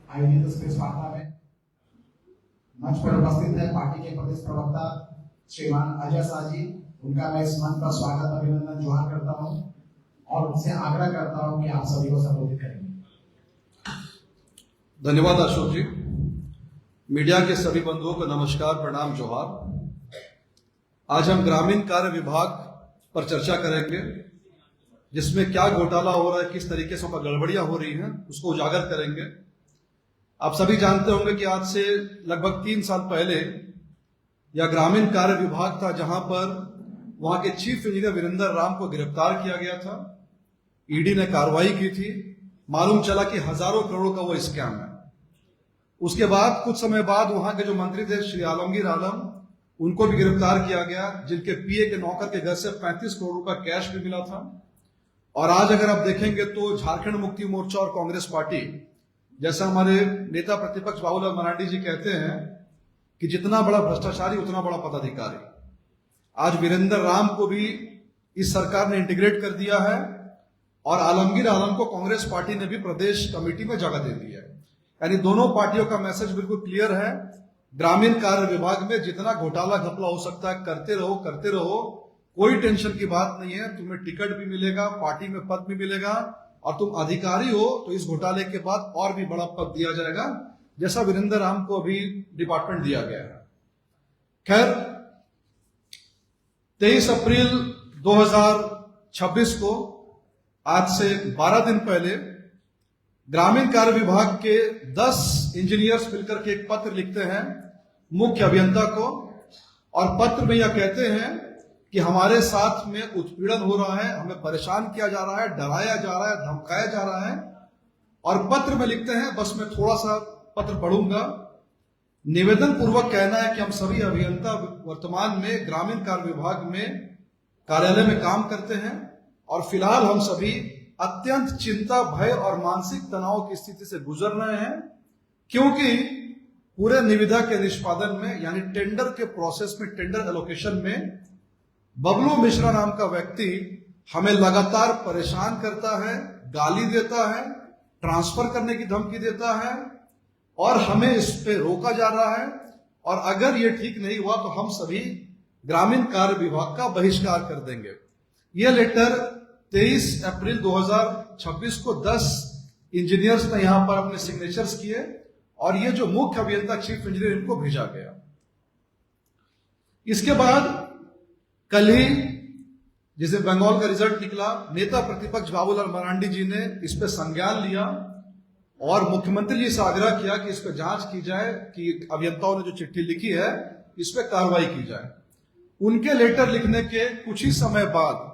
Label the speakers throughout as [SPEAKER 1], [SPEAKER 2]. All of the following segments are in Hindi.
[SPEAKER 1] आयोजित इस प्रेस वार्ता में मंच पर उपस्थित है पार्टी के प्रदेश प्रवक्ता श्रीमान अजय शाह जी। उनका मैं इस मंच पर स्वागत अभिनंदन जोहार करता हूं और उनसे आग्रह करता हूं कि आप सभी को संबोधित करेंगे।
[SPEAKER 2] धन्यवाद अशोक जी। मीडिया के सभी बंधुओं को नमस्कार, प्रणाम, जोहार। आज हम ग्रामीण कार्य विभाग पर चर्चा करेंगे, जिसमें क्या घोटाला हो रहा है, किस तरीके से गड़बड़ियां हो रही हैं, उसको उजागर करेंगे। आप सभी जानते होंगे कि आज से लगभग 3 साल पहले यह ग्रामीण कार्य विभाग था, जहां पर वहां के चीफ इंजीनियर वीरेंद्र राम को गिरफ्तार किया गया था। ईडी ने कार्रवाई की थी। मालूम चला कि हजारों करोड़ों का वो स्कैम है। उसके बाद कुछ समय बाद वहां के जो मंत्री थे श्री आलमगीर आलम, उनको भी गिरफ्तार किया गया, जिनके पीए के नौकर के घर से 35 करोड़ रुपए कैश भी मिला था। और आज अगर आप देखेंगे तो झारखंड मुक्ति मोर्चा और कांग्रेस पार्टी, जैसा हमारे नेता प्रतिपक्ष बाबूलाल मरांडी जी कहते हैं कि जितना बड़ा भ्रष्टाचारी उतना बड़ा पदाधिकारी, आज वीरेंद्र राम को भी इस सरकार ने इंटीग्रेट कर दिया है और आलमगीर आलम को कांग्रेस पार्टी ने भी प्रदेश कमेटी में जगह दे दी है। यानी दोनों पार्टियों का मैसेज बिल्कुल क्लियर है। ग्रामीण कार्य विभाग में जितना घोटाला घपला हो सकता है करते रहो, कोई टेंशन की बात नहीं है। तुम्हें टिकट भी मिलेगा, पार्टी में पद भी मिलेगा और तुम अधिकारी हो तो इस घोटाले के बाद और भी बड़ा पद दिया जाएगा, जैसा वीरेंद्र राम को अभी डिपार्टमेंट दिया गया है। खैर, 23 अप्रैल 2026 को, आज से 12 दिन पहले, ग्रामीण कार्य विभाग के 10 इंजीनियर्स मिलकर के एक पत्र लिखते हैं मुख्य अभियंता को, और पत्र में यह कहते हैं कि हमारे साथ में उत्पीड़न हो रहा है, हमें परेशान किया जा रहा है, डराया जा रहा है, धमकाया जा रहा है। और पत्र में लिखते हैं, बस मैं थोड़ा सा पत्र पढ़ूंगा। निवेदन पूर्वक कहना है कि हम सभी अभियंता वर्तमान में ग्रामीण कार्य विभाग में कार्यालय में काम करते हैं और फिलहाल हम सभी अत्यंत चिंता, भय और मानसिक तनाव की स्थिति से गुजर रहे हैं, क्योंकि पूरे निविदा के निष्पादन में, यानी टेंडर के प्रोसेस में, टेंडर एलोकेशन में बबलू मिश्रा नाम का व्यक्ति हमें लगातार परेशान करता है, गाली देता है, ट्रांसफर करने की धमकी देता है और हमें इस पे रोका जा रहा है। और अगर ये ठीक नहीं हुआ तो हम सभी ग्रामीण कार्य विभाग का बहिष्कार कर देंगे। यह लेटर 23 अप्रैल 2026 को 10 इंजीनियर्स ने यहां पर अपने सिग्नेचर्स किए और ये जो मुख्य अभियंता चीफ इंजीनियर, इनको भेजा गया। इसके बाद कल ही जिसे बंगाल का रिजल्ट निकला, नेता प्रतिपक्ष बाबूलाल मरांडी जी ने इस पे संज्ञान लिया और मुख्यमंत्री जी से आग्रह किया कि इस पे जांच की जाए कि अभियंताओं ने जो चिट्ठी लिखी है इस पे कार्रवाई की जाए। उनके लेटर लिखने के कुछ ही समय बाद,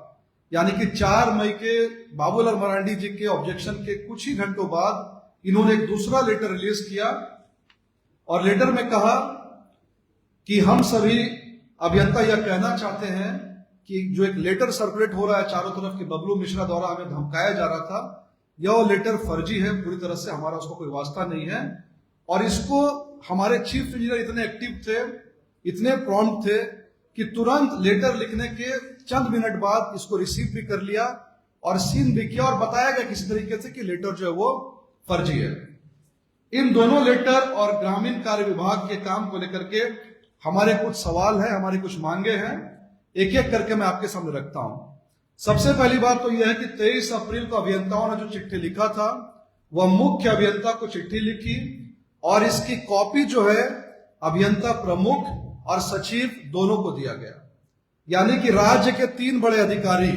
[SPEAKER 2] यानी कि 4 मई के बाबूलाल मरांडी जी के ऑब्जेक्शन के कुछ ही घंटों बाद इन्होंने एक दूसरा लेटर रिलीज किया और लेटर में कहा कि हम सभी अभियंता यह कहना चाहते हैं कि जो एक लेटर सर्कुलेट हो रहा है चारों तरफ कि बबलू मिश्रा द्वारा हमें धमकाया जा रहा था, यह लेटर फर्जी है, पूरी तरह से हमारा उसको कोई वास्ता नहीं है। और इसको हमारे चीफ इंजीनियर इतने एक्टिव थे, इतने प्रॉम्प्ट थे कि तुरंत लेटर लिखने के चंद मिनट बाद इसको रिसीव भी कर लिया और सीन भी किया और बताया गया किसी तरीके से कि लेटर जो है वो फर्जी है। इन दोनों लेटर और ग्रामीण कार्य विभाग के काम को लेकर के हमारे कुछ सवाल हैं, हमारी कुछ मांगे हैं, एक एक करके मैं आपके सामने रखता हूं। सबसे पहली बात तो यह है कि 23 अप्रैल को अभियंताओं ने जो चिट्ठी लिखा था वह मुख्य अभियंता को चिट्ठी लिखी और इसकी कॉपी जो है अभियंता प्रमुख और सचिव दोनों को दिया गया। यानी कि राज्य के 3 बड़े अधिकारी,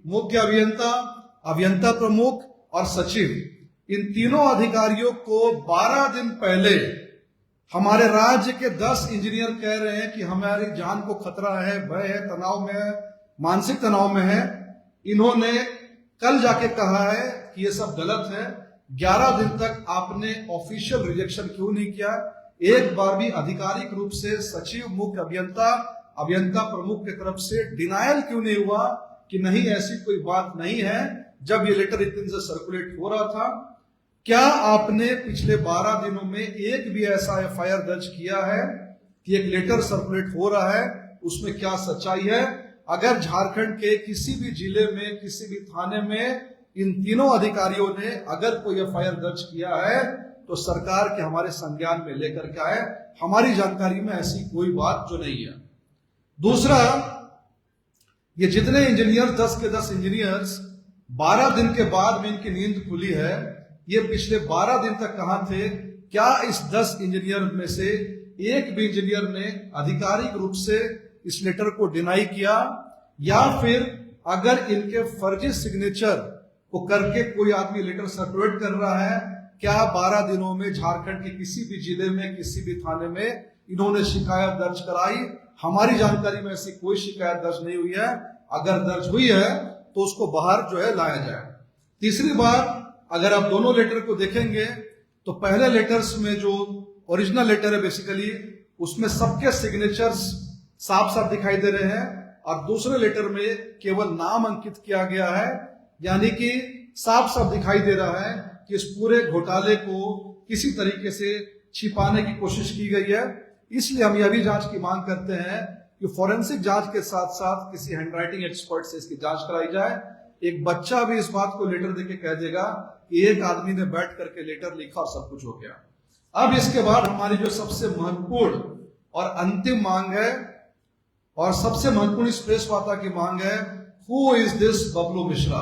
[SPEAKER 2] मुख्य अभियंता, अभियंता प्रमुख और सचिव, इन तीनों अधिकारियों को 12 दिन पहले हमारे राज्य के 10 इंजीनियर कह रहे हैं कि हमारी जान को खतरा है, भय है, तनाव में है, मानसिक तनाव में है। इन्होंने कल जाके कहा है कि ये सब गलत है। 11 दिन तक आपने ऑफिशियल रिजेक्शन क्यों नहीं किया? एक बार भी आधिकारिक रूप से सचिव, मुख्य अभियंता, अभियंता प्रमुख की तरफ से डिनायल क्यों नहीं हुआ कि नहीं ऐसी कोई बात नहीं है, जब ये लेटर इतने दिन से सर्कुलेट हो रहा था? क्या आपने पिछले 12 दिनों में एक भी ऐसा एफआईआर दर्ज किया है कि एक लेटर सर्कुलेट हो रहा है, उसमें क्या सच्चाई है? अगर झारखंड के किसी भी जिले में, किसी भी थाने में इन तीनों अधिकारियों ने अगर कोई एफआईआर दर्ज किया है तो सरकार के हमारे संज्ञान में लेकर के आए। हमारी जानकारी में ऐसी कोई बात जो नहीं है। दूसरा, ये जितने इंजीनियर 10 के 10 इंजीनियर्स 12 दिन के बाद में इनकी नींद खुली है, ये पिछले 12 दिन तक कहां थे? क्या इस 10 इंजीनियर में से एक भी इंजीनियर ने आधिकारिक रूप से इस लेटर को डिनाई किया, या फिर अगर इनके फर्जी सिग्नेचर को करके कोई आदमी लेटर सर्कुलेट कर रहा है, क्या 12 दिनों में झारखंड के किसी भी जिले में, किसी भी थाने में इन्होंने शिकायत दर्ज कराई? हमारी जानकारी में ऐसी कोई शिकायत दर्ज नहीं हुई है। अगर दर्ज हुई है तो उसको बाहर जो है लाया जाए। तीसरी बात, अगर आप दोनों लेटर को देखेंगे तो पहले लेटर्स में जो ओरिजिनल लेटर है बेसिकली उसमें सबके सिग्नेचर्स साफ साफ दिखाई दे रहे हैं, और दूसरे लेटर में केवल नाम अंकित किया गया है, यानी कि साफ साफ दिखाई दे रहा है कि इस पूरे घोटाले को किसी तरीके से छिपाने की कोशिश की गई है। इसलिए हम यह भी जांच की मांग करते हैं कि फॉरेंसिक जांच के साथ साथ किसी हैंडराइटिंग एक्सपर्ट से इसकी जांच कराई जाए। एक बच्चा भी इस बात को लेटर देके कह देगा कि एक आदमी ने बैठ करके लेटर लिखा और सब कुछ हो गया। अब इसके बाद हमारी जो सबसे महत्वपूर्ण और अंतिम मांग है, और सबसे महत्वपूर्ण इस प्रेस वार्ता की मांग है, who is this Bablu Mishra?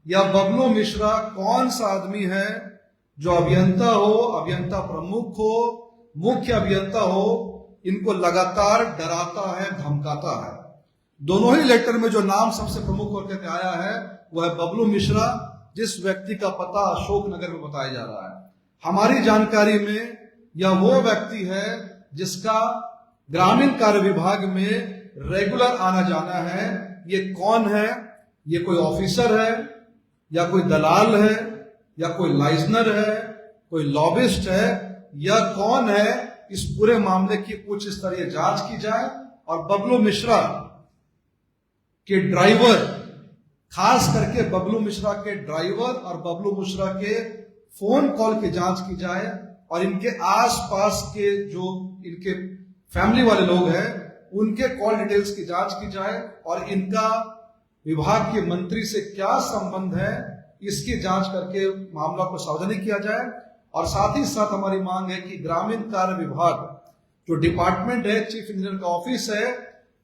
[SPEAKER 2] या बबलू मिश्रा कौन सा आदमी है जो अभियंता हो, अभियंता प्रमुख हो, मुख्य अभियंता हो, इनको लगातार डराता है, धमकाता है? दोनों ही लेटर में जो नाम सबसे प्रमुख होकर आया है वह है बबलू मिश्रा, जिस व्यक्ति का पता अशोक नगर में बताया जा रहा है। हमारी जानकारी में यह वो व्यक्ति है जिसका ग्रामीण कार्य विभाग में रेगुलर आना जाना है। ये कौन है? ये कोई ऑफिसर है, या कोई दलाल है, या कोई लाइजनर है, कोई लॉबिस्ट है, या कौन है? इस पूरे मामले की उच्च स्तरीय जांच की जाए, और बबलू मिश्रा के ड्राइवर, खास करके बबलू मिश्रा के ड्राइवर और बबलू मिश्रा के फोन कॉल की जांच की जाए, और इनके आसपास के जो इनके फैमिली वाले लोग हैं उनके कॉल डिटेल्स की जांच की जाए, और इनका विभाग के मंत्री से क्या संबंध है इसकी जांच करके मामला को सार्वजनिक किया जाए। और साथ ही साथ हमारी मांग है कि ग्रामीण कार्य विभाग जो डिपार्टमेंट है, चीफ इंजीनियर का ऑफिस है,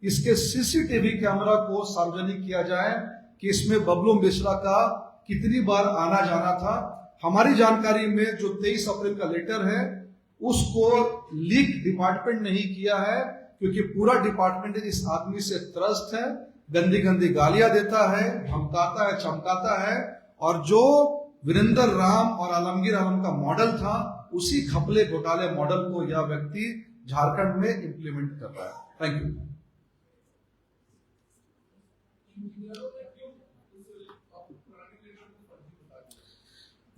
[SPEAKER 2] इसके सीसीटीवी कैमरा को सार्वजनिक किया जाए कि इसमें बबलू मिश्रा का कितनी बार आना जाना था। हमारी जानकारी में जो 23 अप्रैल का लेटर है उसको लीक डिपार्टमेंट ने ही किया है, क्योंकि पूरा डिपार्टमेंट इस आदमी से त्रस्त है, गंदी गंदी गालियां देता है, धमकाता है, चमकाता है, और जो वीरेंद्र राम और आलमगीर आलम का मॉडल था उसी घपले घोटाले मॉडल को यह व्यक्ति झारखंड में इंप्लीमेंट कर रहा है। Thank you.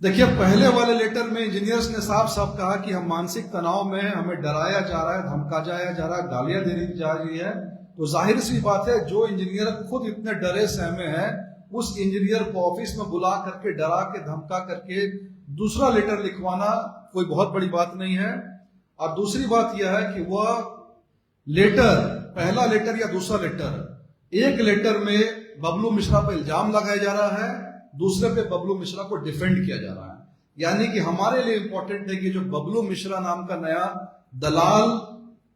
[SPEAKER 2] देखिए, पहले वाले लेटर में इंजीनियर्स ने साफ साफ कहा कि हम मानसिक तनाव में हैं, हमें डराया जा रहा है, धमका जाया जा रहा है, गालियां दी जा रही है। तो जाहिर सी बात है, जो इंजीनियर खुद इतने डरे सहमे हैं, उस इंजीनियर को ऑफिस में बुला करके डरा के धमका करके दूसरा लेटर लिखवाना कोई बहुत बड़ी बात नहीं है। और दूसरी बात यह है कि वह लेटर, पहला लेटर या दूसरा लेटर, एक लेटर में बबलू मिश्रा पर इल्जाम लगाया जा रहा है, दूसरे पे बबलू मिश्रा को डिफेंड किया जा रहा है। यानी कि हमारे लिए इंपॉर्टेंट है कि जो बबलू मिश्रा नाम का नया दलाल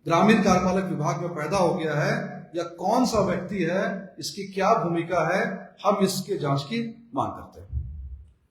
[SPEAKER 2] ग्रामीण कार्यपालक विभाग में पैदा हो गया है, या कौन सा व्यक्ति है, इसकी क्या भूमिका है, हम इसके जांच की मांग करते हैं।